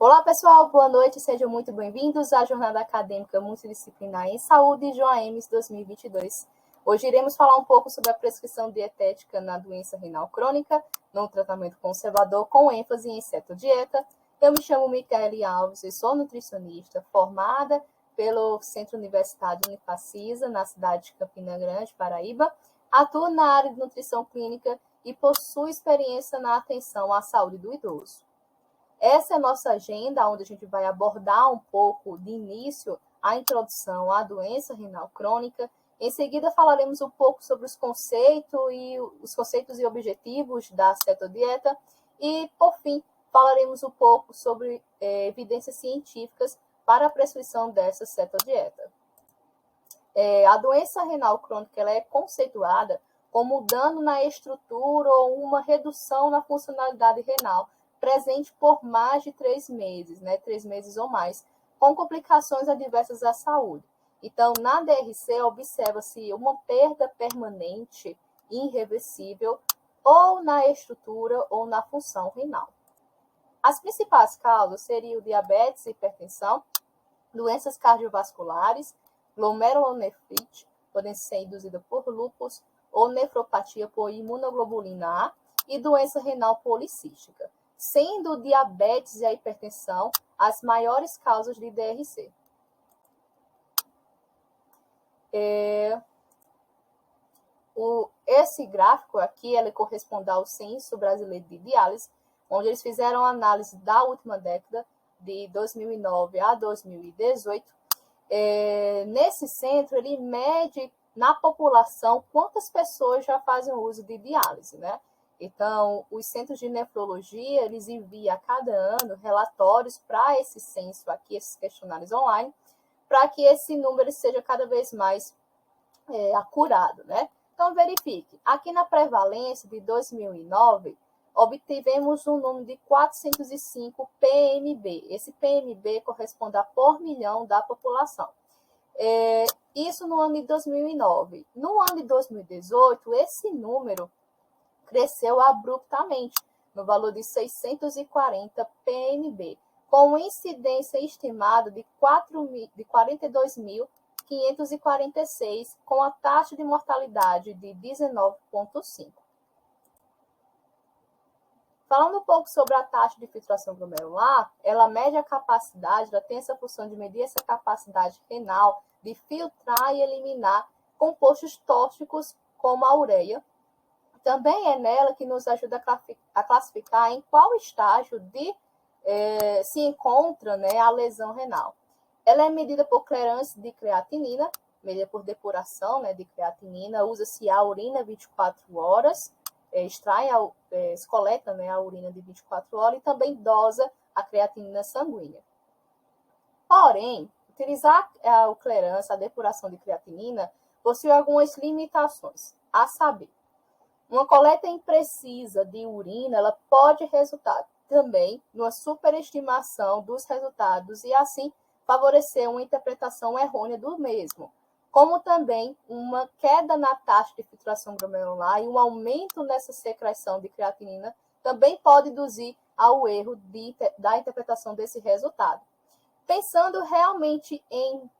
Olá, pessoal, boa noite, sejam muito bem-vindos à Jornada Acadêmica Multidisciplinar em Saúde, JOAEMS 2022. Hoje iremos falar um pouco sobre a prescrição dietética na doença renal crônica, no tratamento conservador, com ênfase em cetodieta. Eu me chamo Micaele Alves e sou nutricionista formada pelo Centro Universitário Unifacisa, na cidade de Campina Grande, Paraíba. Atuo na área de nutrição clínica e possuo experiência na atenção à saúde do idoso. Essa é a nossa agenda, onde a gente vai abordar um pouco de início a introdução à doença renal crônica. Em seguida, falaremos um pouco sobre os conceitos e objetivos da cetodieta. E, por fim, falaremos um pouco sobre evidências científicas para a prescrição dessa cetodieta. A doença renal crônica ela é conceituada como dano na estrutura ou uma redução na funcionalidade renal, presente por mais de 3 meses, 3 meses ou mais, com complicações adversas à saúde. Então, na DRC, observa-se uma perda permanente, irreversível, ou na estrutura ou na função renal. As principais causas seriam diabetes, hipertensão, doenças cardiovasculares, glomerulonefrite, podem ser induzidas por lúpus, ou nefropatia por imunoglobulina A, e doença renal policística, sendo o diabetes e a hipertensão as maiores causas de DRC. Esse gráfico aqui, ele corresponde ao Censo Brasileiro de Diálise, onde eles fizeram análise da última década, de 2009 a 2018. Nesse centro, ele mede na população quantas pessoas já fazem uso de diálise, né? Então, os centros de nefrologia, eles enviam a cada ano relatórios para esse censo aqui, esses questionários online, para que esse número seja cada vez mais acurado, né? Então, verifique. Aqui na prevalência de 2009, obtivemos um número de 405 PMB. Esse PMB corresponde a por milhão da população. Isso no ano de 2009. No ano de 2018, esse número cresceu abruptamente, no valor de 640 PMB, com incidência estimada de 42.546, com a taxa de mortalidade de 19,5. Falando um pouco sobre a taxa de filtração glomerular, ela mede a capacidade, ela tem essa função de medir essa capacidade renal de filtrar e eliminar compostos tóxicos como a ureia. Também é nela que nos ajuda a classificar em qual estágio se encontra, a lesão renal. Ela é medida por clearance de creatinina, medida por depuração, de creatinina, usa-se a urina 24 horas, se coleta, a urina de 24 horas e também dosa a creatinina sanguínea. Porém, utilizar o clearance, a depuração de creatinina, possui algumas limitações, a saber, uma coleta imprecisa de urina, ela pode resultar também numa superestimação dos resultados e, assim, favorecer uma interpretação errônea do mesmo, como também uma queda na taxa de filtração glomerular e um aumento nessa secreção de creatinina também pode induzir ao erro da interpretação desse resultado. Pensando realmente em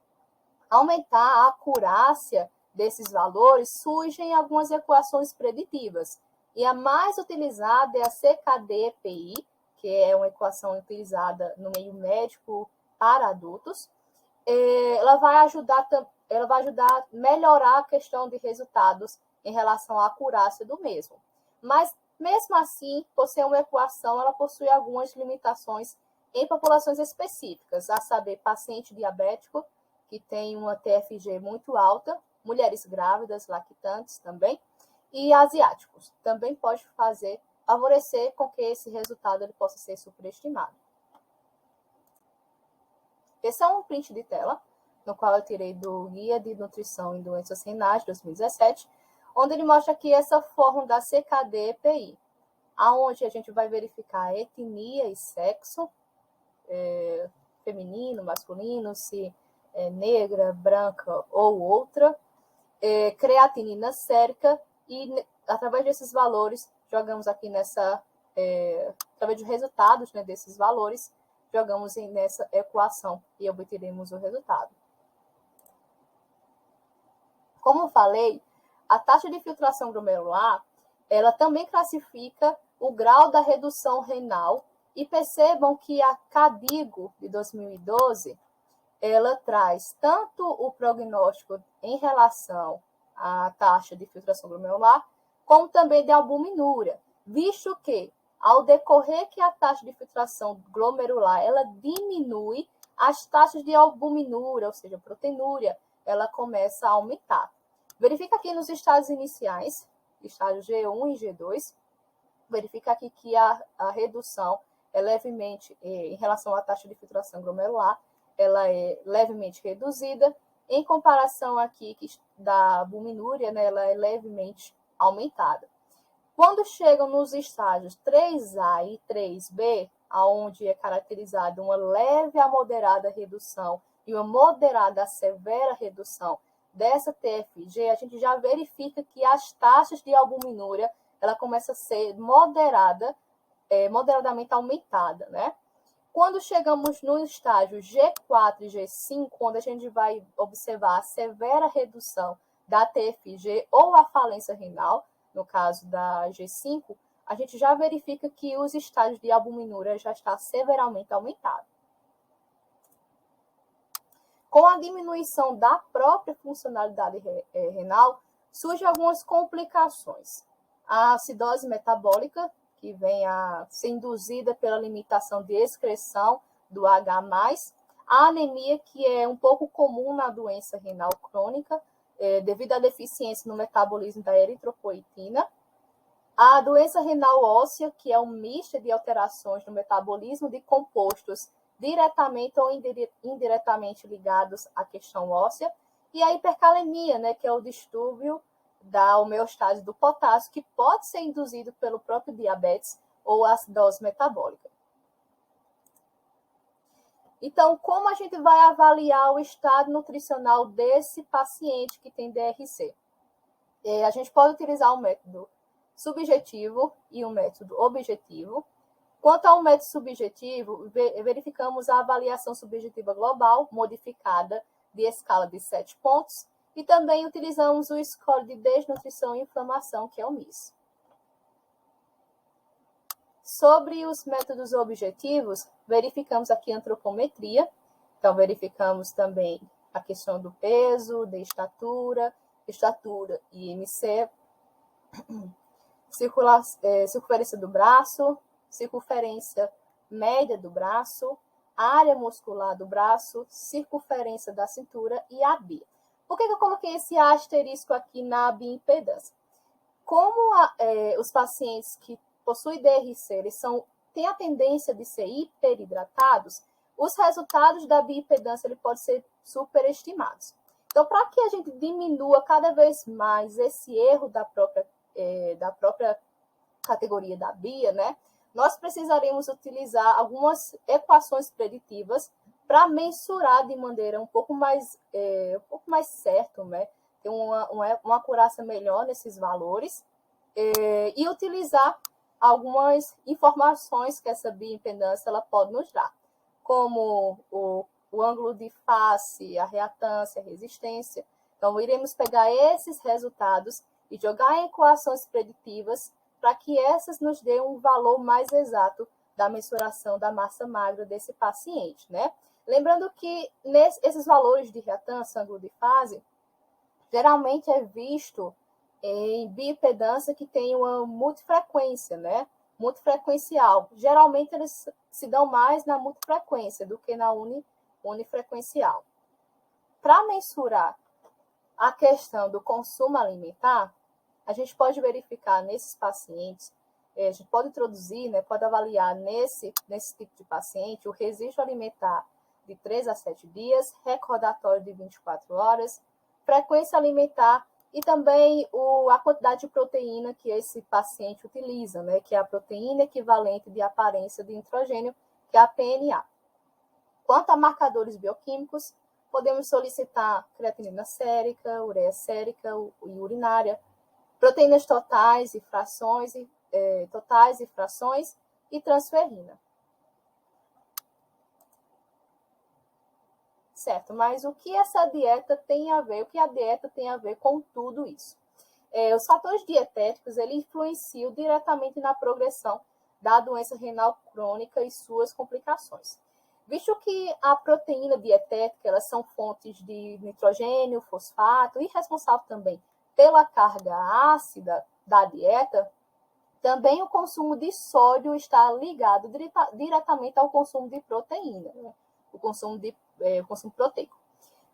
aumentar a acurácia desses valores, surgem algumas equações preditivas. E a mais utilizada é a CKD-EPI, que é uma equação utilizada no meio médico para adultos. Ela vai ajudar a melhorar a questão de resultados em relação à acurácia do mesmo. Mas, mesmo assim, por ser uma equação, ela possui algumas limitações em populações específicas, a saber, paciente diabético, que tem uma TFG muito alta, mulheres grávidas, lactantes também, e asiáticos. Também pode favorecer com que esse resultado ele possa ser superestimado. Esse é um print de tela, no qual eu tirei do Guia de Nutrição em Doenças Renais, 2017, onde ele mostra aqui essa fórmula da CKD-EPI, aonde a gente vai verificar etnia e sexo, feminino, masculino, se é negra, branca ou outra, creatinina sérica, e através desses valores, jogamos aqui através de resultados desses valores, jogamos nessa equação e obteremos o resultado. Como eu falei, a taxa de filtração glomerular, ela também classifica o grau da redução renal, e percebam que a KDIGO de 2012, ela traz tanto o prognóstico em relação à taxa de filtração glomerular, como também de albuminúria, visto que, ao decorrer que a taxa de filtração glomerular ela diminui, as taxas de albuminúria, ou seja, proteinúria, ela começa a aumentar. Verifica aqui nos estágios iniciais, estágio G1 e G2, verifica aqui que a redução é levemente, em relação à taxa de filtração glomerular, ela é levemente reduzida, em comparação aqui da albuminúria, né, ela é levemente aumentada. Quando chegam nos estágios 3A e 3B, onde é caracterizada uma leve a moderada redução e uma moderada a severa redução dessa TFG, a gente já verifica que as taxas de albuminúria ela começa a ser moderadamente aumentada, né? Quando chegamos no estágio G4 e G5, onde a gente vai observar a severa redução da TFG ou a falência renal, no caso da G5, a gente já verifica que os estágios de albuminúria já está severamente aumentado. Com a diminuição da própria funcionalidade renal, surgem algumas complicações. A acidose metabólica, que vem a ser induzida pela limitação de excreção do H+, a anemia, que é um pouco comum na doença renal crônica, devido à deficiência no metabolismo da eritropoetina, a doença renal óssea, que é um misto de alterações no metabolismo de compostos diretamente ou indiretamente ligados à questão óssea, e a hipercalemia, né, que é o distúrbio da homeostase do potássio, que pode ser induzido pelo próprio diabetes ou acidose metabólica. Então, como a gente vai avaliar o estado nutricional desse paciente que tem DRC? A gente pode utilizar um método subjetivo e um método objetivo. Quanto ao método subjetivo, verificamos a avaliação subjetiva global modificada de escala de 7 pontos, e também utilizamos o score de desnutrição e inflamação, que é o MIS. Sobre os métodos objetivos, verificamos aqui a antropometria. Então, verificamos também a questão do peso, de estatura e IMC, circunferência do braço, circunferência média do braço, área muscular do braço, circunferência da cintura e a BIA. Por que eu coloquei esse asterisco aqui na bioimpedância? Como os pacientes que possuem DRC, eles têm a tendência de ser hiperidratados, os resultados da bioimpedância podem ser superestimados. Então, para que a gente diminua cada vez mais esse erro da própria categoria da BIA, né, nós precisaremos utilizar algumas equações preditivas para mensurar de maneira um pouco mais certo, né? Ter uma acurácia melhor nesses valores e utilizar algumas informações que essa bioimpedância ela pode nos dar, como o ângulo de face, a reatância, a resistência. Então, iremos pegar esses resultados e jogar em equações preditivas para que essas nos dêem um valor mais exato da mensuração da massa magra desse paciente, né? Lembrando que esses valores de reatância, ângulo de fase, geralmente é visto em bioimpedância que tem uma multifrequência, né? Multifrequencial. Geralmente eles se dão mais na multifrequência do que na unifrequencial. Para mensurar a questão do consumo alimentar, a gente pode verificar nesses pacientes, a gente pode introduzir, né, pode avaliar nesse tipo de paciente o registro alimentar de 3 a 7 dias, recordatório de 24 horas, frequência alimentar e também a quantidade de proteína que esse paciente utiliza, né, que é a proteína equivalente de aparência de nitrogênio, que é a PNA. Quanto a marcadores bioquímicos, podemos solicitar creatinina sérica, ureia sérica e urinária, proteínas totais e frações e transferrina. Certo, mas o que essa dieta tem a ver, o que a dieta tem a ver com tudo isso? Os fatores dietéticos, ele influenciam diretamente na progressão da doença renal crônica e suas complicações. Visto que a proteína dietética, elas são fontes de nitrogênio, fosfato e responsável também pela carga ácida da dieta, também o consumo de sódio está ligado diretamente ao consumo de proteína, né? o consumo proteico.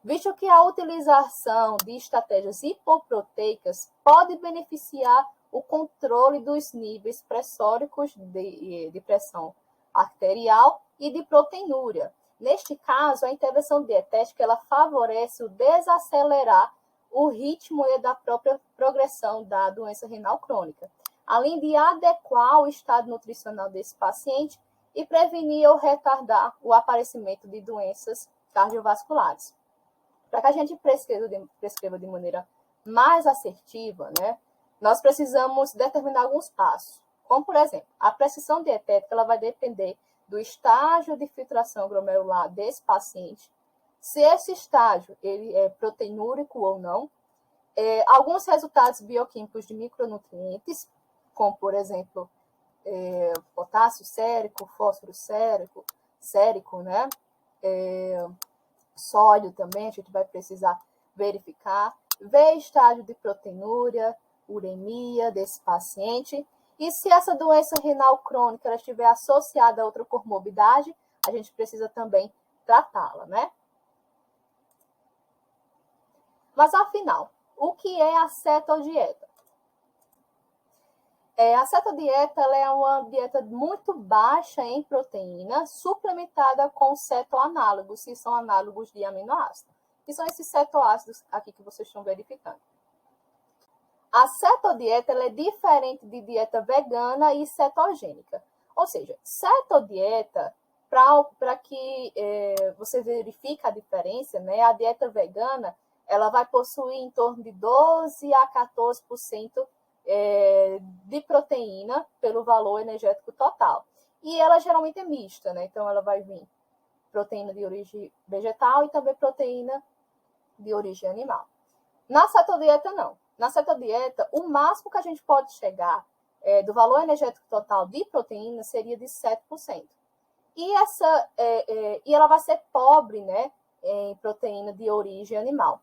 Visto que a utilização de estratégias hipoproteicas pode beneficiar o controle dos níveis pressóricos de pressão arterial e de proteinúria. Neste caso, a intervenção dietética ela favorece o desacelerar o ritmo da própria progressão da doença renal crônica, além de adequar o estado nutricional desse paciente e prevenir ou retardar o aparecimento de doenças cardiovasculares. Para que a gente prescreva de maneira mais assertiva, né, nós precisamos determinar alguns passos. Como, por exemplo, a prescrição dietética ela vai depender do estágio de filtração glomerular desse paciente, se esse estágio ele é proteinúrico ou não, alguns resultados bioquímicos de micronutrientes, como, por exemplo, potássio sérico, fósforo sérico, né? Sódio também, a gente vai precisar verificar, ver estágio de proteinúria, uremia desse paciente, e se essa doença renal crônica ela estiver associada a outra comorbidade, a gente precisa também tratá-la, né? Mas, afinal, o que é a cetodieta? A cetodieta ela é uma dieta muito baixa em proteína, suplementada com cetoanálogos, que são análogos de aminoácidos, que são esses cetoácidos aqui que vocês estão verificando. A cetodieta ela é diferente de dieta vegana e cetogênica. Ou seja, cetodieta, para que você verifique a diferença, né, a dieta vegana ela vai possuir em torno de 12 a 14% de proteína pelo valor energético total. E ela geralmente é mista, né? Então ela vai vir proteína de origem vegetal e também proteína de origem animal. Na cetodieta, não. Na cetodieta, o máximo que a gente pode chegar do valor energético total de proteína seria de 7%. E ela vai ser pobre, né, em proteína de origem animal.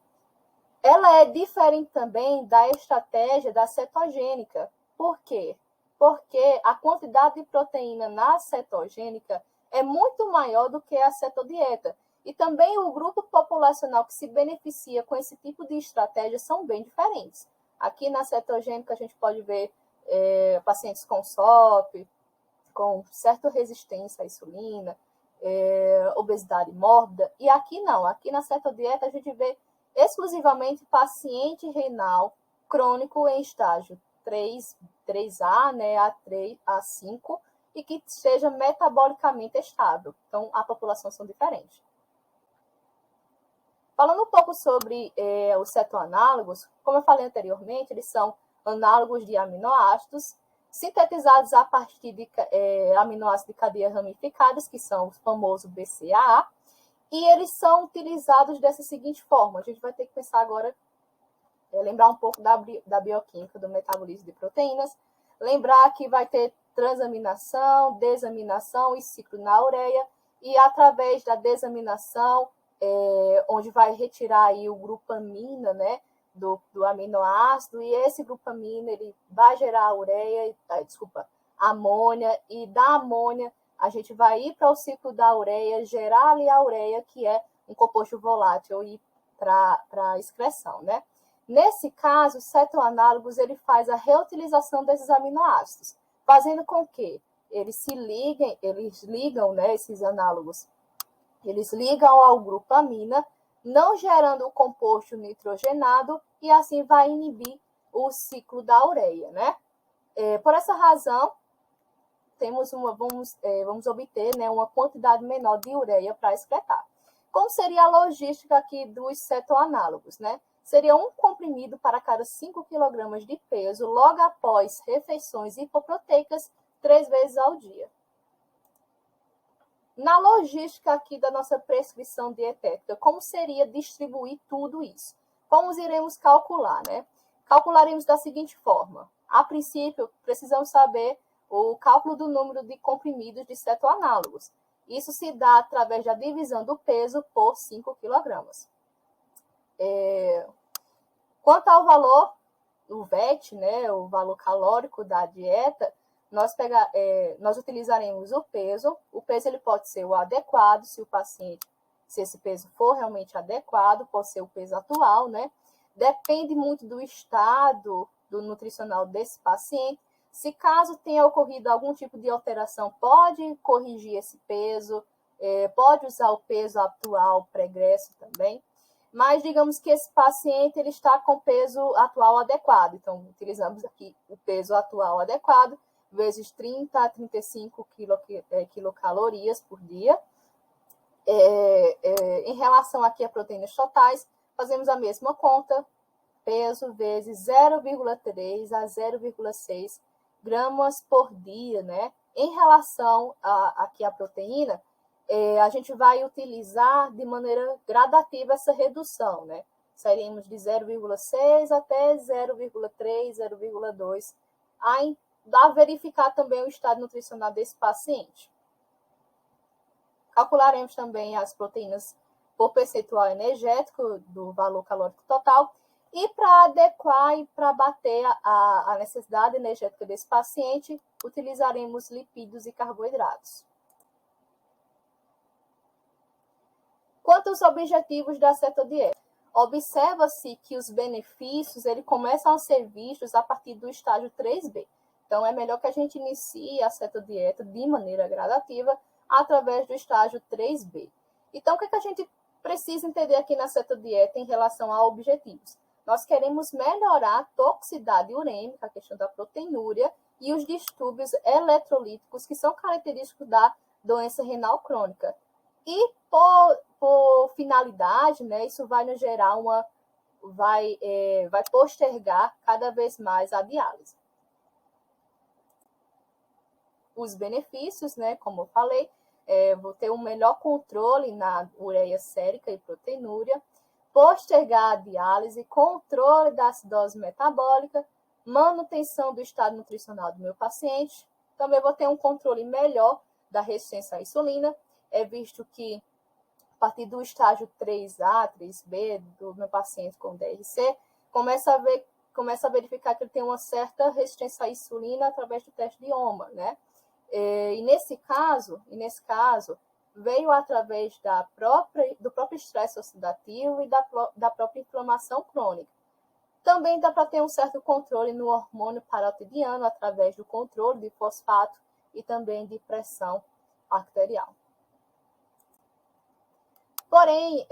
Ela é diferente também da estratégia da cetogênica. Por quê? Porque a quantidade de proteína na cetogênica é muito maior do que a cetodieta. E também o grupo populacional que se beneficia com esse tipo de estratégia são bem diferentes. Aqui na cetogênica a gente pode ver pacientes com SOP, com certa resistência à insulina, obesidade mórbida. E aqui não, aqui na cetodieta a gente vê exclusivamente paciente renal crônico em estágio 3A, né, A3, A5, e que seja metabolicamente estável. Então, a população são diferentes. Falando um pouco sobre os cetoanálogos, como eu falei anteriormente, eles são análogos de aminoácidos, sintetizados a partir de aminoácidos de cadeia ramificadas, que são os famosos BCAA, e eles são utilizados dessa seguinte forma. A gente vai ter que pensar agora, lembrar um pouco da bioquímica, do metabolismo de proteínas, lembrar que vai ter transaminação, desaminação e ciclo na ureia, e através da desaminação, onde vai retirar aí o grupamina, né, do aminoácido, e esse grupamina ele vai gerar amônia, e da amônia a gente vai ir para o ciclo da ureia, gerar ali a ureia, que é um composto volátil, e para a excreção, né? Nesse caso, os cetoanálogos ele faz a reutilização desses aminoácidos, fazendo com que eles ligam, né, esses análogos, eles ligam ao grupamina, não gerando o composto nitrogenado, e assim vai inibir o ciclo da ureia, né? Por essa razão, vamos obter, né, uma quantidade menor de ureia para excretar. Como seria a logística aqui dos cetoanálogos, né? Seria um comprimido para cada 5 kg de peso, logo após refeições hipoproteicas, 3 vezes ao dia. Na logística aqui da nossa prescrição dietética, como seria distribuir tudo isso? Como iremos calcular, né? Calcularemos da seguinte forma. A princípio, precisamos saber o cálculo do número de comprimidos de cetoanálogos. Isso se dá através da divisão do peso por 5 kg. Quanto ao valor, o VET, né, o valor calórico da dieta, nós utilizaremos o peso. O peso ele pode ser o adequado, se esse peso for realmente adequado, pode ser o peso atual, né? Depende muito do estado do nutricional desse paciente. Se caso tenha ocorrido algum tipo de alteração, pode corrigir esse peso, pode usar o peso atual pregresso também. Mas digamos que esse paciente ele está com peso atual adequado. Então, utilizamos aqui o peso atual adequado, vezes 30 a 35 quilocalorias por dia. Em relação aqui a proteínas totais, fazemos a mesma conta, peso vezes 0,3 a 0,6 gramas por dia, né? Em relação aqui à proteína, a gente vai utilizar de maneira gradativa essa redução, né? Sairemos de 0,6 até 0,3, 0,2, a verificar também o estado nutricional desse paciente. Calcularemos também as proteínas por percentual energético do valor calórico total. E para adequar e para bater a necessidade energética desse paciente, utilizaremos lipídios e carboidratos. Quanto aos objetivos da cetodieta, observa-se que os benefícios começam a ser vistos a partir do estágio 3B. Então, é melhor que a gente inicie a cetodieta de maneira gradativa através do estágio 3B. Então, o que a gente precisa entender aqui na cetodieta em relação a objetivos? Nós queremos melhorar a toxicidade urêmica, a questão da proteinúria e os distúrbios eletrolíticos que são característicos da doença renal crônica. E por finalidade, né, isso vai nos gerar vai postergar cada vez mais a diálise. Os benefícios, né, como eu falei, vou ter um melhor controle na ureia sérica e proteinúria, postergar a diálise, controle da acidose metabólica, manutenção do estado nutricional do meu paciente. Também vou ter um controle melhor da resistência à insulina, visto que a partir do estágio 3A, 3B do meu paciente com DRC, começa a verificar que ele tem uma certa resistência à insulina através do teste de OMA, né? E nesse caso, veio através do próprio estresse oxidativo e da própria inflamação crônica. Também dá para ter um certo controle no hormônio parotidiano através do controle de fosfato e também de pressão arterial. Porém,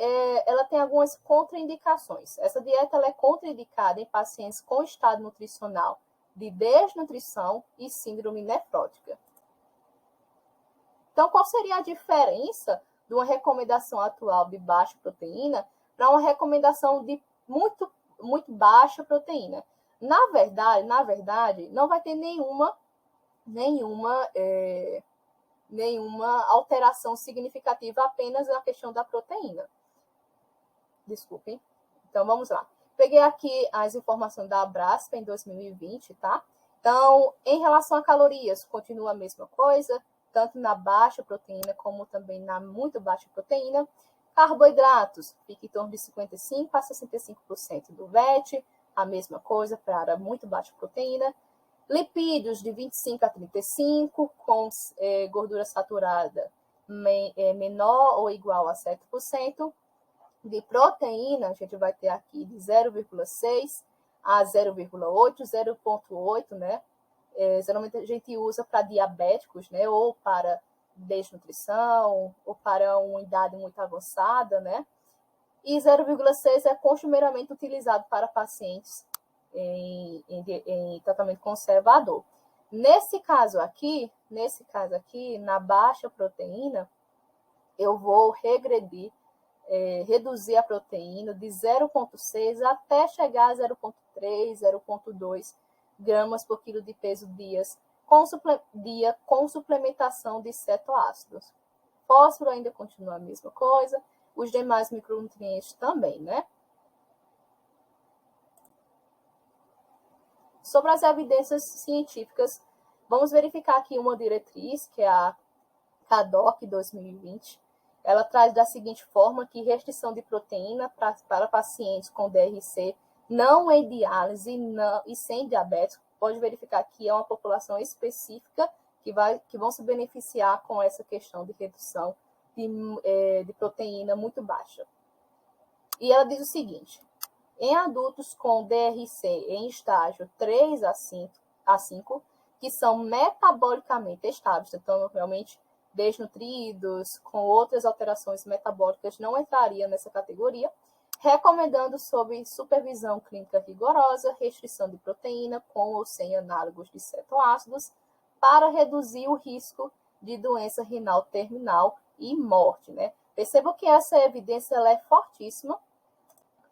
ela tem algumas contraindicações. Essa dieta ela é contraindicada em pacientes com estado nutricional de desnutrição e síndrome nefrótica. Então, qual seria a diferença de uma recomendação atual de baixa proteína para uma recomendação de muito, muito baixa proteína? Na verdade, não vai ter nenhuma alteração significativa apenas na questão da proteína. Desculpem. Então, vamos lá. Peguei aqui as informações da Abraspa em 2020, tá? Então, em relação a calorias, continua a mesma coisa, tanto na baixa proteína como também na muito baixa proteína. Carboidratos, fica em torno de 55% a 65% do VET, a mesma coisa para muito baixa proteína. Lipídios de 25% a 35%, com gordura saturada menor ou igual a 7%. De proteína, a gente vai ter aqui de 0,6 a 0,8, 0,8, né? Geralmente a gente usa para diabéticos, né? Ou para desnutrição, ou para uma idade muito avançada, né? E 0,6 é costumeiramente utilizado para pacientes em tratamento conservador. Nesse caso aqui, na baixa proteína, eu vou reduzir a proteína de 0,6 até chegar a 0,3, 0,2 gramas por quilo de peso dia com suplementação de cetoácidos. Fósforo ainda continua a mesma coisa, os demais micronutrientes também, né? Sobre as evidências científicas, vamos verificar aqui uma diretriz, que é a CADOC 2020. Ela traz da seguinte forma que restrição de proteína para pacientes com DRC não em diálise e sem diabetes, pode verificar que é uma população específica que vão se beneficiar com essa questão de redução de proteína muito baixa. E ela diz o seguinte: em adultos com DRC em estágio 3 a 5, que são metabolicamente estáveis, então realmente desnutridos, com outras alterações metabólicas, não entraria nessa categoria, recomendando sob supervisão clínica rigorosa, restrição de proteína com ou sem análogos de cetoácidos, para reduzir o risco de doença renal terminal e morte, né? Perceba que essa evidência ela é fortíssima,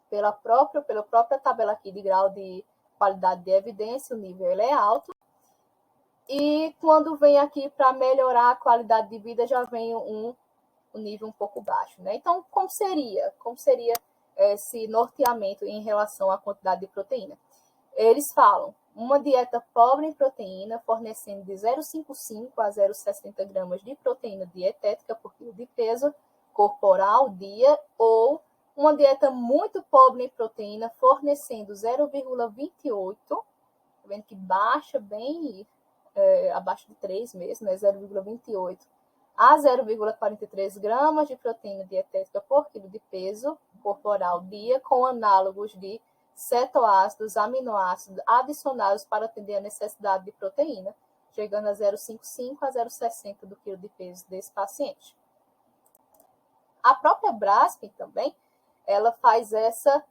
pela própria tabela aqui de grau de qualidade de evidência, o nível ele é alto. E quando vem aqui para melhorar a qualidade de vida, já vem um nível um pouco baixo, né? Então, como seria esse norteamento em relação à quantidade de proteína? Eles falam, uma dieta pobre em proteína, fornecendo de 0,55 a 0,60 gramas de proteína dietética por quilo de peso corporal dia, ou uma dieta muito pobre em proteína, fornecendo 0,28, tá vendo que baixa bem, abaixo de 3 mesmo, né? 0,28 a 0,43 gramas de proteína dietética por quilo de peso corporal dia, com análogos de cetoácidos, aminoácidos adicionados para atender a necessidade de proteína, chegando a 0,55 a 0,60 do quilo de peso desse paciente. A própria Braskem também, ela faz essa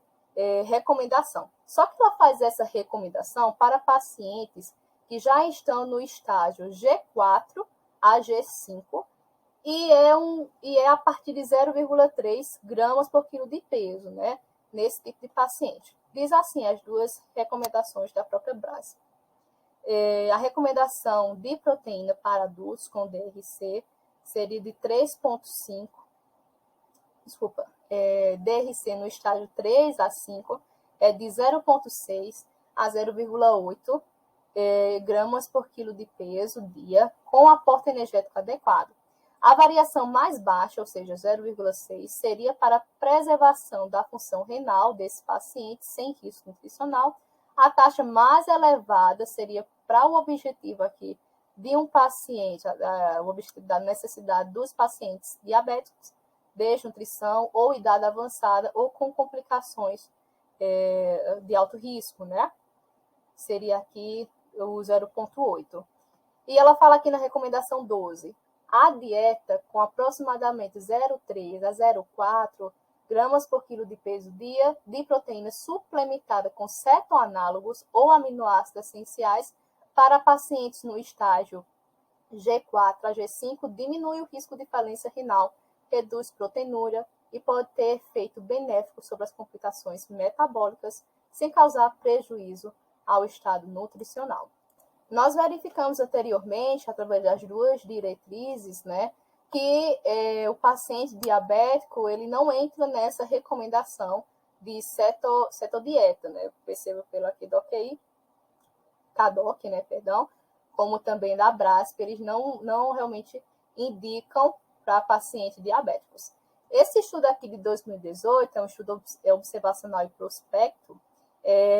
recomendação. Só que ela faz essa recomendação para pacientes que já estão no estágio G4 a G5 e é a partir de 0,3 gramas por quilo de peso, né? Nesse tipo de paciente. Diz assim as duas recomendações da própria Braskem. A recomendação de proteína para adultos com DRC seria de 3,5, DRC no estágio 3 a 5 é de 0,6 a 0,8 gramas por quilo de peso dia, com aporte energético adequado. A variação mais baixa, ou seja, 0,6, seria para preservação da função renal desse paciente sem risco nutricional. A taxa mais elevada seria para o objetivo aqui de um paciente, o objetivo da necessidade dos pacientes diabéticos, desnutrição ou idade avançada ou com complicações de alto risco, né? Seria aqui o 0,8. E ela fala aqui na recomendação 12, a dieta com aproximadamente 0,3 a 0,4 gramas por quilo de peso dia de proteína suplementada com cetoanálogos ou aminoácidos essenciais para pacientes no estágio G4 a G5 diminui o risco de falência renal, reduz proteinúria e pode ter efeito benéfico sobre as complicações metabólicas sem causar prejuízo ao estado nutricional. Nós verificamos anteriormente, através das duas diretrizes, né, que o paciente diabético ele não entra nessa recomendação de cetodieta, né? Perceba pelo aqui do CADOC, né, perdão, como também da Braskem, eles não realmente indicam para pacientes diabéticos. Esse estudo aqui de 2018 é um estudo observacional e prospecto,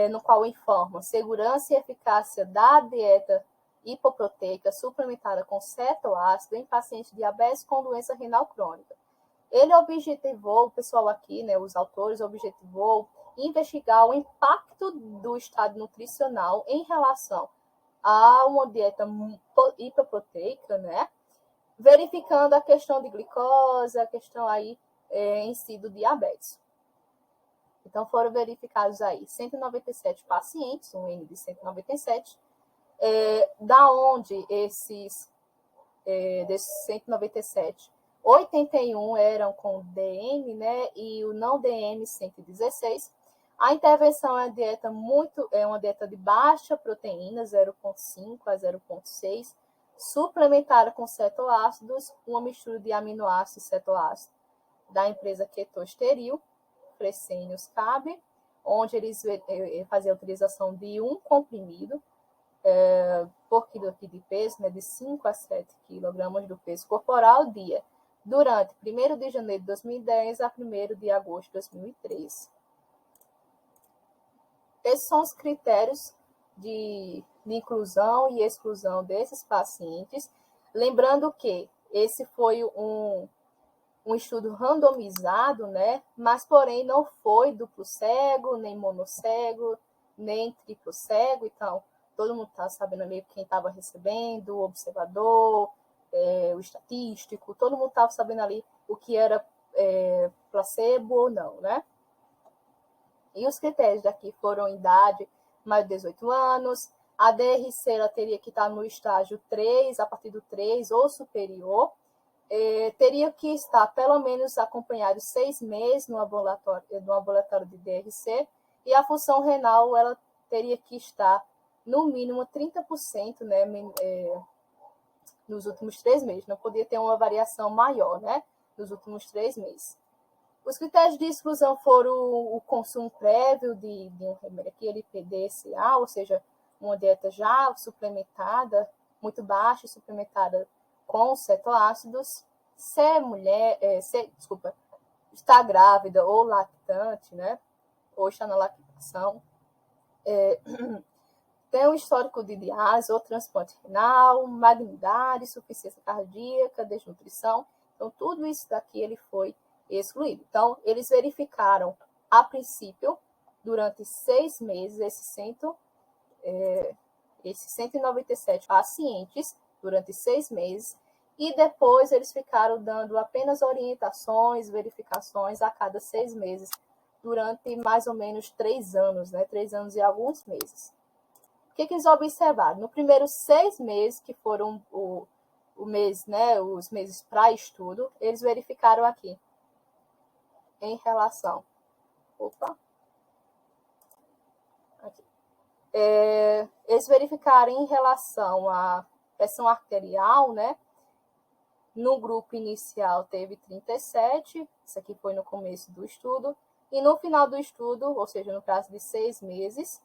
no qual informa segurança e eficácia da dieta hipoproteica suplementada com cetoácido em pacientes diabéticos com doença renal crônica. Ele objetivou, o pessoal aqui, né, os autores, objetivou investigar o impacto do estado nutricional em relação a uma dieta hipoproteica, né, verificando a questão de glicose, a questão aí em si do diabetes. Então, foram verificados aí 197 pacientes, um N de 197, da onde desses 197, 81 eram com DM, né, e o não DM 116. A intervenção é uma dieta de baixa proteína, 0,5 a 0,6, suplementada com cetoácidos, uma mistura de aminoácidos e cetoácidos da empresa Ketosteril, Fresenius Kabi, onde eles faziam a utilização de um comprimido por quilo aqui de peso, né, de 5 a 7 kg do peso corporal dia, durante 1º de janeiro de 2010 a 1º de agosto de 2013. Esses são os critérios de inclusão e exclusão desses pacientes. Lembrando que esse foi um estudo randomizado, né? Mas, porém, não foi duplo cego, nem monocego, nem triplo cego. Então, todo mundo está sabendo ali quem estava recebendo, o observador, o estatístico, todo mundo estava sabendo ali o que era placebo ou não, né? E os critérios daqui foram idade mais de 18 anos, a DRC ela teria que estar no estágio 3, a partir do 3 ou superior, teria que estar pelo menos acompanhado 6 meses no ambulatório de DRC, e a função renal ela teria que estar no mínimo 30%, né, nos últimos 3 meses, não podia ter uma variação maior, né, nos últimos 3 meses. Os critérios de exclusão foram o consumo prévio de um remédio aqui, LPDCA, ou seja, uma dieta já suplementada, muito baixa, suplementada com cetoácidos, está grávida ou lactante, né? Ou está na lactação, tem um histórico de diálise ou transplante renal, malignidade, insuficiência cardíaca, desnutrição. Então, tudo isso daqui ele foi excluído. Então, eles verificaram, a princípio, durante 6 meses, esses 197 pacientes, durante 6 meses, e depois eles ficaram dando apenas orientações, verificações a cada 6 meses, durante mais ou menos 3 anos, né? 3 anos e alguns meses. O que eles observaram? No primeiro 6 meses, que foram o mês, né, os meses para estudo, eles verificaram aqui, em relação. Eles verificaram em relação à pressão arterial, né? No grupo inicial teve 37, isso aqui foi no começo do estudo, e no final do estudo, ou seja, no prazo de 6 meses,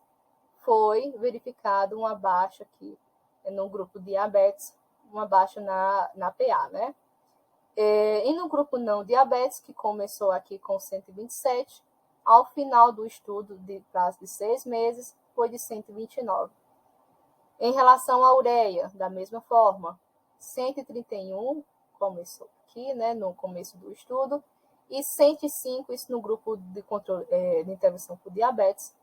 foi verificado uma baixa aqui no grupo diabetes, uma baixa na PA, né? E no grupo não diabetes, que começou aqui com 127, ao final do estudo, de prazo de 6 meses, foi de 129. Em relação à ureia, da mesma forma, 131 começou aqui, né, no começo do estudo, e 105, isso no grupo de controle de intervenção por diabetes,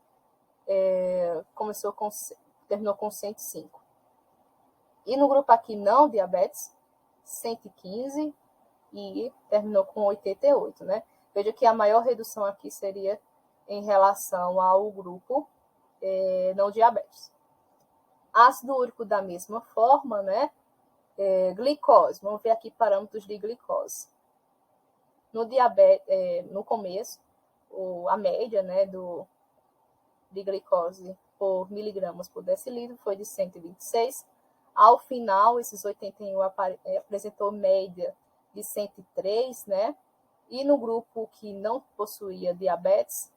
terminou com 105. E no grupo aqui não diabetes, 115 e terminou com 88, né? Veja que a maior redução aqui seria em relação ao grupo não diabetes. Ácido úrico da mesma forma, né? Glicose, vamos ver aqui parâmetros de glicose. No diabetes, no começo, a média, né, de glicose por miligramas por decilitro foi de 126. Ao final, esses 81 apresentou média de 103, né? E no grupo que não possuía diabetes,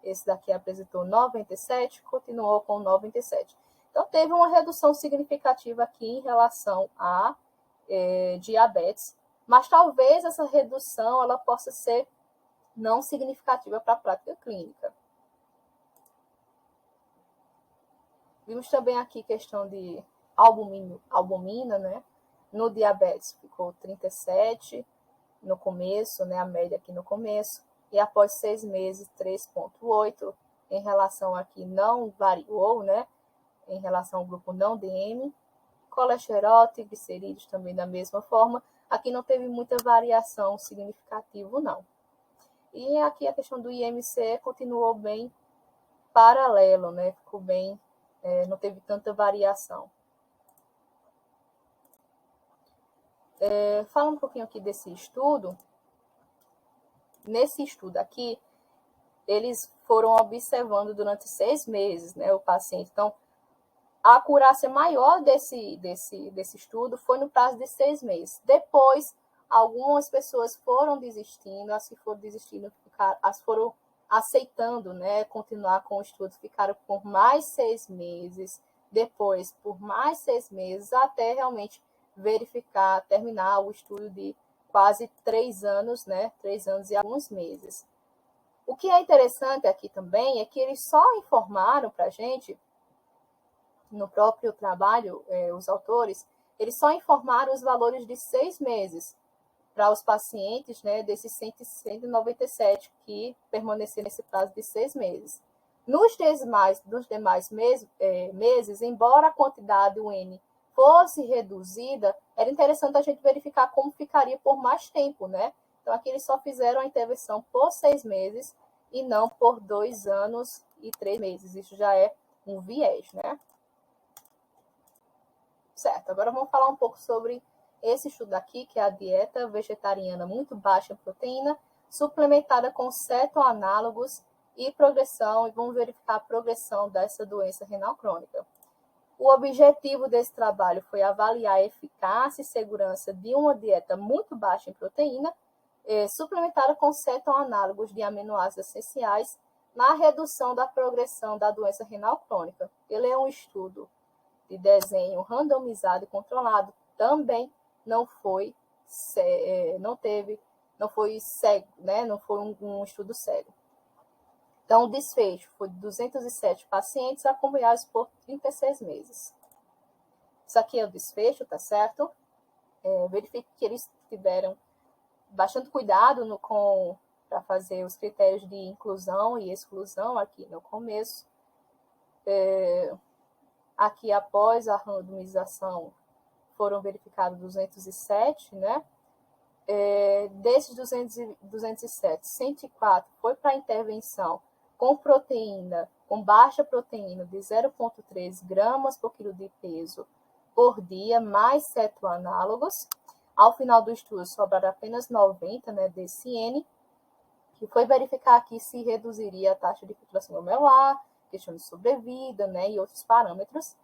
esse daqui apresentou 97, continuou com 97. Então, teve uma redução significativa aqui em relação a diabetes, mas talvez essa redução ela possa ser não significativa para a prática clínica. Vimos também aqui questão de albumina, né? No diabetes ficou 37 no começo, né? A média aqui no começo, e após 6 meses, 3,8. Em relação aqui, não variou, né? Em relação ao grupo não DM. Colesterol, triglicerídeos também da mesma forma. Aqui não teve muita variação significativa, não. E aqui a questão do IMC continuou bem paralelo, né? Ficou bem, não teve tanta variação. Falando um pouquinho aqui desse estudo. Nesse estudo aqui, eles foram observando durante 6 meses, né, o paciente. Então, a acurácia maior desse estudo foi no prazo de 6 meses. Depois, algumas pessoas foram desistindo, as que foram desistindo, as foram aceitando, né, continuar com o estudo, ficaram por mais 6 meses, depois por mais 6 meses, até realmente verificar, terminar o estudo de quase 3 anos, né, 3 anos e alguns meses. O que é interessante aqui também é que eles só informaram para a gente, no próprio trabalho, os autores, eles só informaram os valores de 6 meses para os pacientes, né, desses 197 que permaneceram nesse prazo de 6 meses. Nos demais meses, embora a quantidade, o N, fosse reduzida, era interessante a gente verificar como ficaria por mais tempo, né? Então, aqui eles só fizeram a intervenção por 6 meses e não por 2 anos e 3 meses. Isso já é um viés, né? Certo, agora vamos falar um pouco sobre esse estudo aqui, que é a dieta vegetariana muito baixa em proteína, suplementada com cetoanálogos e progressão, e vamos verificar a progressão dessa doença renal crônica. O objetivo desse trabalho foi avaliar a eficácia e segurança de uma dieta muito baixa em proteína, suplementada com cetoanálogos de aminoácidos essenciais na redução da progressão da doença renal crônica. Ele é um estudo de desenho randomizado e controlado, também não foi cego, né? Não foi um estudo cego. Então, o desfecho foi de 207 pacientes acompanhados por 36 meses. Isso aqui é o desfecho, tá certo? Verifique que eles tiveram bastante cuidado para fazer os critérios de inclusão e exclusão aqui no começo. Aqui, após a randomização, foram verificados 207, né? Desses 207, 104 foi para intervenção com proteína, com baixa proteína de 0,3 gramas por quilo de peso por dia, mais cetoanálogos. Ao final do estudo, sobraram apenas 90, né, desse N, que foi verificar aqui se reduziria a taxa de filtração glomerular, questão de sobrevida, né, e outros parâmetros.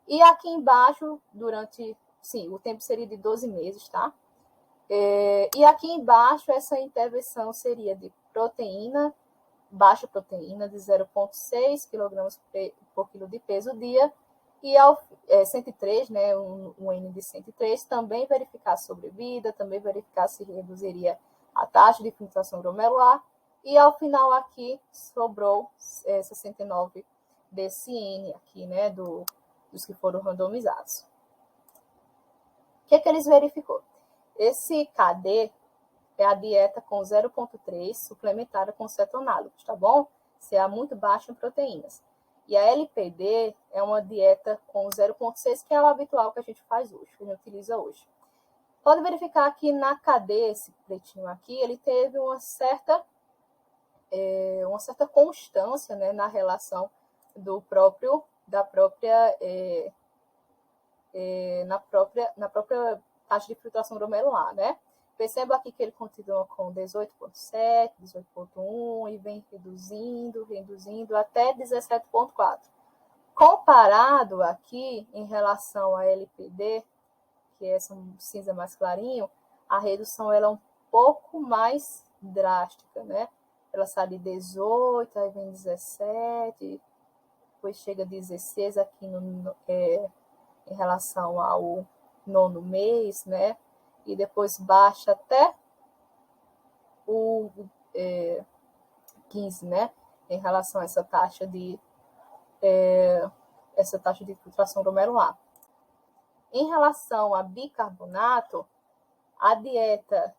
E aqui embaixo, o tempo seria de 12 meses, tá? E aqui embaixo, essa intervenção seria de proteína, baixa proteína, de 0,6 kg por quilo de peso dia, e 103, né, um N de 103, também verificar a sobrevida, também verificar se reduziria a taxa de filtração glomerular, e ao final aqui sobrou 69 desse N aqui, né, dos que foram randomizados. O que eles verificou? Esse KD é a dieta com 0,3 suplementada com cetoanálogos, tá bom? Se é muito baixo em proteínas. E a LPD é uma dieta com 0,6, que é o habitual que a gente faz hoje, que a gente utiliza hoje. Pode verificar que na KD, esse pretinho aqui, ele teve uma certa constância, né, na relação na própria taxa de filtração glomerular, né? Perceba aqui que ele continua com 18,7, 18,1 e vem reduzindo até 17,4. Comparado aqui em relação à LPD, que é esse cinza mais clarinho, a redução ela é um pouco mais drástica, né? Ela sai de 18, aí vem 17, depois chega a 16 aqui em relação ao 9º mês, né? E depois baixa até o 15, né? Em relação a essa taxa de filtração glomerular. Em relação a bicarbonato, a dieta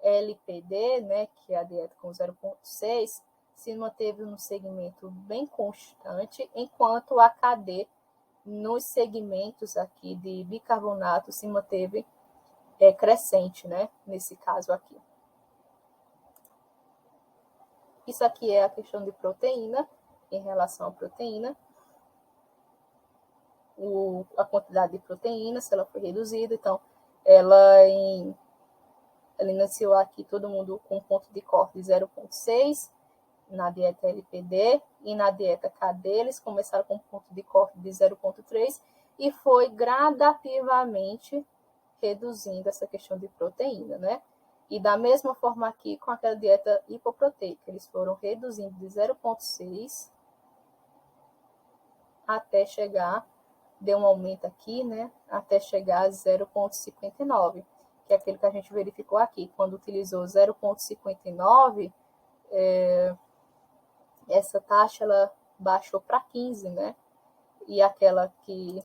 LPD, né, que é a dieta com 0,6, se manteve no segmento bem constante, enquanto a KD nos segmentos aqui de bicarbonato se manteve crescente, né, nesse caso aqui. Isso aqui é a questão de proteína, em relação à proteína. A quantidade de proteína, se ela foi reduzida, então ela iniciou aqui todo mundo com ponto de corte de 0,6 na dieta LPD e na dieta KD, eles começaram com um ponto de corte de 0,3 e foi gradativamente reduzindo essa questão de proteína, né? E da mesma forma aqui com aquela dieta hipoproteica, eles foram reduzindo de 0,6 até chegar, deu um aumento aqui, né? Até chegar a 0,59, que é aquele que a gente verificou aqui. Quando utilizou 0,59, essa taxa ela baixou para 15, né? E aquela que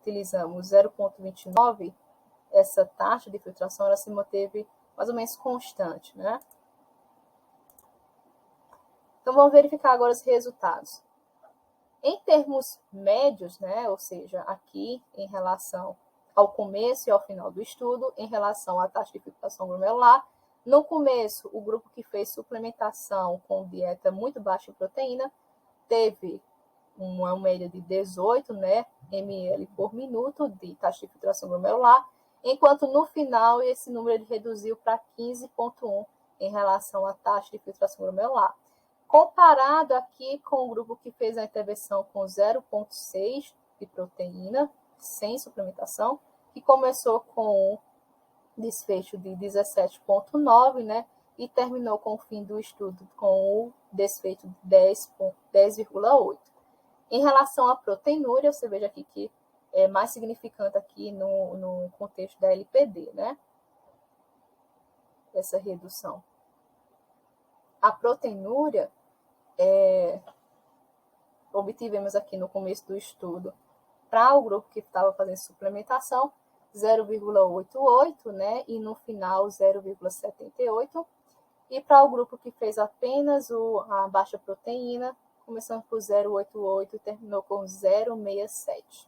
utilizamos 0,29, essa taxa de filtração ela se manteve mais ou menos constante, né? Então vamos verificar agora os resultados. Em termos médios, né, ou seja, aqui em relação ao começo e ao final do estudo, em relação à taxa de filtração glomerular, no começo, o grupo que fez suplementação com dieta muito baixa em proteína teve uma média de 18, né, ml por minuto de taxa de filtração glomerular, enquanto no final esse número ele reduziu para 15,1 em relação à taxa de filtração glomerular. Comparado aqui com o grupo que fez a intervenção com 0,6 de proteína, sem suplementação, que começou com um desfecho de 17,9, né? E terminou com o fim do estudo com o desfecho de 10,8. Em relação à proteinúria, você veja aqui que é mais significante aqui no contexto da LPD, né? Essa redução. A proteinúria, obtivemos aqui no começo do estudo, para o grupo que estava fazendo suplementação, 0,88, né? E no final, 0,78. E para o grupo que fez apenas a baixa proteína, começando por 0,88 e terminou com 0,67.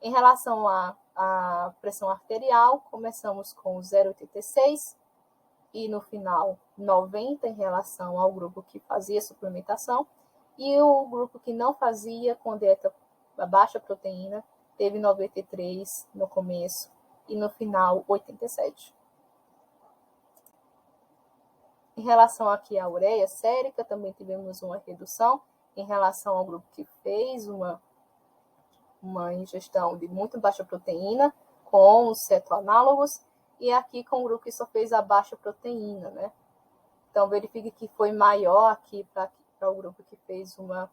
Em relação à pressão arterial, começamos com 0,86 e no final 90 em relação ao grupo que fazia suplementação, e o grupo que não fazia com dieta baixa proteína teve 93 no começo e no final 87. Em relação aqui à ureia sérica, também tivemos uma redução em relação ao grupo que fez uma ingestão de muito baixa proteína com os cetoanálogos, e aqui com o grupo que só fez a baixa proteína, né? Então, verifique que foi maior aqui para o grupo que fez uma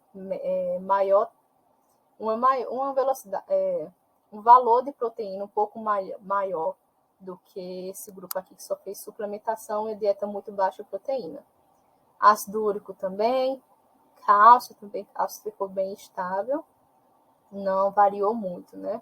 velocidade, um valor de proteína um pouco maior do que esse grupo aqui que só fez suplementação e dieta muito baixa proteína. Ácido úrico também, cálcio ficou bem estável, não variou muito, né?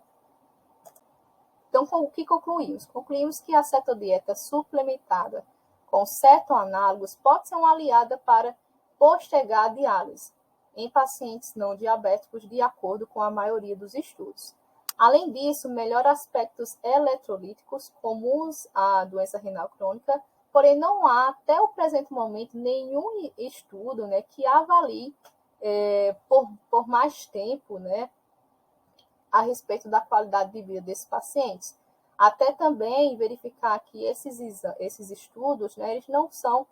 Então, o que concluímos? Concluímos que a cetodieta suplementada com cetoanálogos pode ser uma aliada para postergar a diálise em pacientes não diabéticos, de acordo com a maioria dos estudos. Além disso, melhora aspectos eletrolíticos comuns à doença renal crônica, porém não há, até o presente momento, nenhum estudo, né, que avalie por mais tempo, né, a respeito da qualidade de vida desses pacientes. Até também verificar que esses estudos, né, eles não são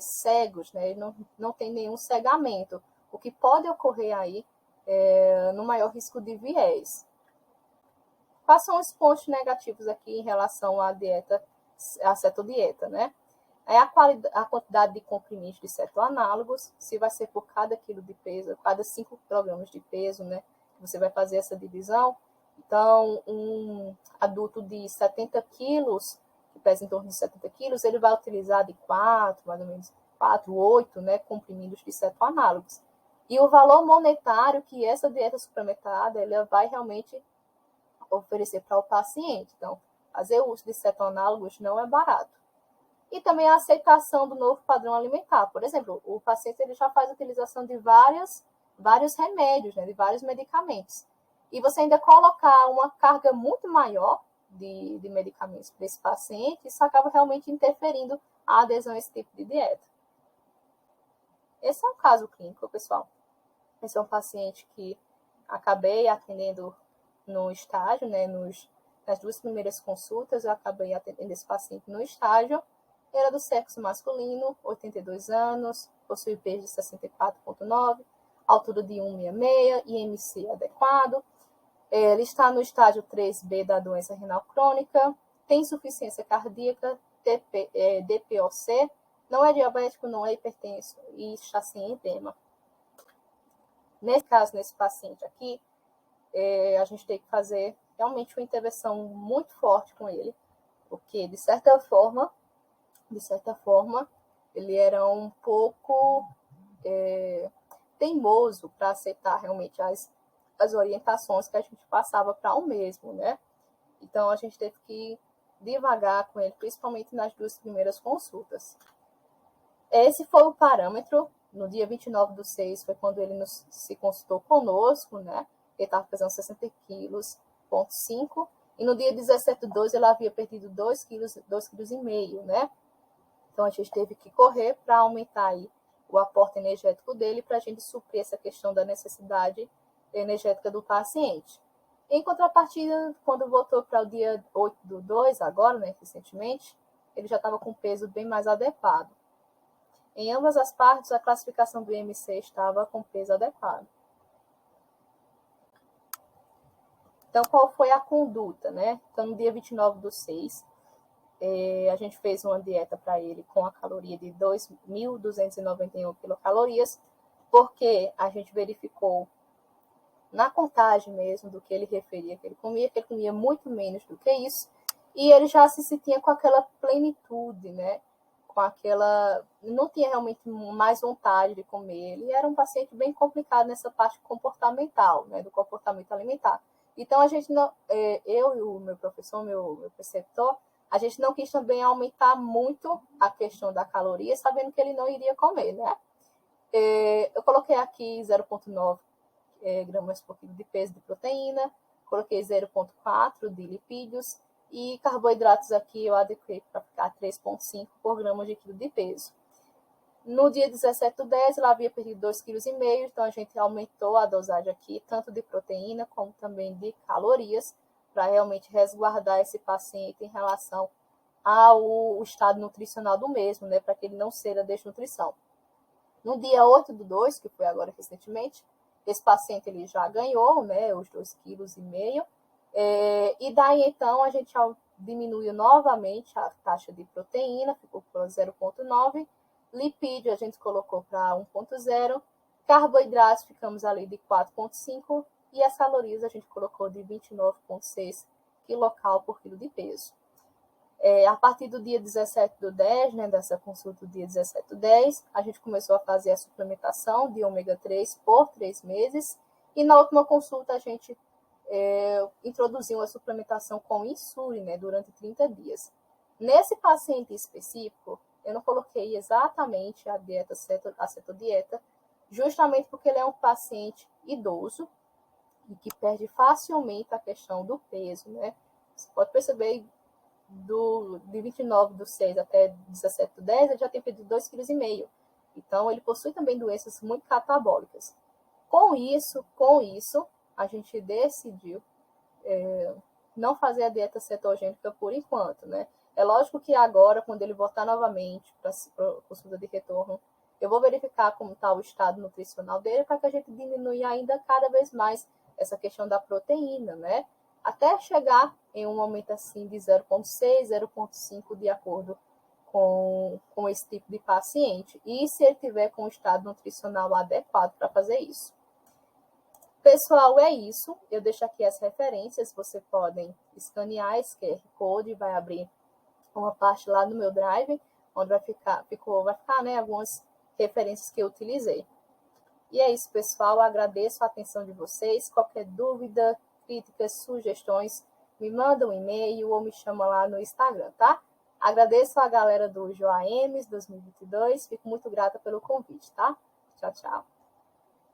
cegos, né, eles não tem nenhum cegamento, o que pode ocorrer aí no maior risco de viés. Quais são os pontos negativos aqui em relação à cetodieta, né? É a quantidade de comprimidos de cetoanálogos, se vai ser por cada quilo de peso, cada 5 kg de peso, né? Você vai fazer essa divisão. Então, um adulto de 70 quilos, que pesa em torno de 70 quilos, ele vai utilizar de 4, mais ou menos 4, 8, né, comprimidos de cetoanálogos. E o valor monetário que essa dieta suplementada ela vai realmente oferecer para o paciente. Então, fazer uso de cetoanálogos não é barato. E também a aceitação do novo padrão alimentar. Por exemplo, o paciente ele já faz a utilização de vários remédios, né, de vários medicamentos. E você ainda colocar uma carga muito maior de medicamentos para esse paciente, isso acaba realmente interferindo a adesão a esse tipo de dieta. Esse é um caso clínico, pessoal. Esse é um paciente que acabei atendendo no estágio, né, nas 2 primeiras consultas, eu acabei atendendo esse paciente no estágio, Era do sexo masculino, 82 anos, possui peso de 64,9, altura de 1,66, IMC adequado. Ele está no estágio 3B da doença renal crônica, tem insuficiência cardíaca, DPOC, não é diabético, não é hipertenso e está sem edema. Nesse caso, nesse paciente aqui, a gente tem que fazer realmente uma intervenção muito forte com ele, porque, de certa forma, ele era um pouco teimoso para aceitar realmente as orientações que a gente passava para o mesmo, né? Então, a gente teve que ir devagar com ele, principalmente nas 2 primeiras consultas. Esse foi o parâmetro. No dia 29/6 foi quando ele se consultou conosco, né? Ele estava pesando 60,5 kg, e no dia 17/12 ele havia perdido 2,5 kg, né? Então, a gente teve que correr para aumentar aí o aporte energético dele para a gente suprir essa questão da necessidade energética do paciente. Em contrapartida, quando voltou para o dia 8/2, agora, né, recentemente, ele já estava com peso bem mais adequado. Em ambas as partes, a classificação do IMC estava com peso adequado. Então, qual foi a conduta, né? Então, no dia 29/6, a gente fez uma dieta para ele com a caloria de 2.291 quilocalorias, porque a gente verificou na contagem mesmo do que ele referia que ele comia muito menos do que isso, e ele já se sentia com aquela plenitude, né? Com aquela... não tinha realmente mais vontade de comer. Ele era um paciente bem complicado nessa parte comportamental, né? Do comportamento alimentar. Então, a gente não... eu e o meu professor, meu preceptor, a gente não quis também aumentar muito a questão da caloria, sabendo que ele não iria comer, né? Eu coloquei aqui 0,9 gramas por quilo de peso de proteína, coloquei 0,4 de lipídios, e carboidratos aqui eu adequei para ficar 3,5 por grama de quilo de peso. No dia 17/10, ela havia perdido 2,5 kg, então a gente aumentou a dosagem aqui, tanto de proteína como também de calorias, para realmente resguardar esse paciente em relação ao estado nutricional do mesmo, né, para que ele não seja desnutrição. No dia 8/2, que foi agora recentemente, esse paciente ele já ganhou, né, os 2,5 kg, e daí então a gente diminuiu novamente a taxa de proteína, ficou para 0,9, lipídio a gente colocou para 1,0, carboidratos ficamos ali de 4,5 e as calorias a gente colocou de 29,6 quilocal por quilo de peso. A partir do dia 17/10, né, dessa consulta do dia 17/10, a gente começou a fazer a suplementação de ômega 3 por 3 meses, e na última consulta a gente introduziu uma suplementação com insulina, né, durante 30 dias. Nesse paciente específico, eu não coloquei exatamente a dieta a cetodieta, justamente porque ele é um paciente idoso e que perde facilmente a questão do peso, né? Você pode perceber, de 29/6 até 17/10, ele já tem perdido 2,5 kg. Então, ele possui também doenças muito catabólicas. Com isso, a gente decidiu não fazer a dieta cetogênica por enquanto, né? É lógico que agora, quando ele voltar novamente para a consulta de retorno, eu vou verificar como está o estado nutricional dele, para que a gente diminua ainda cada vez mais essa questão da proteína, né? Até chegar em um momento assim de 0,6, 0,5, de acordo com esse tipo de paciente. E se ele tiver com o estado nutricional adequado para fazer isso. Pessoal, é isso. Eu deixo aqui as referências. Vocês podem escanear esse QR Code, vai abrir uma parte lá no meu Drive, onde vai ficar, né, algumas referências que eu utilizei. E é isso, pessoal. Eu agradeço a atenção de vocês. Qualquer dúvida, críticas, sugestões, me manda um e-mail ou me chama lá no Instagram, tá? Agradeço a galera do JOAMs 2022. Fico muito grata pelo convite, tá? Tchau, tchau.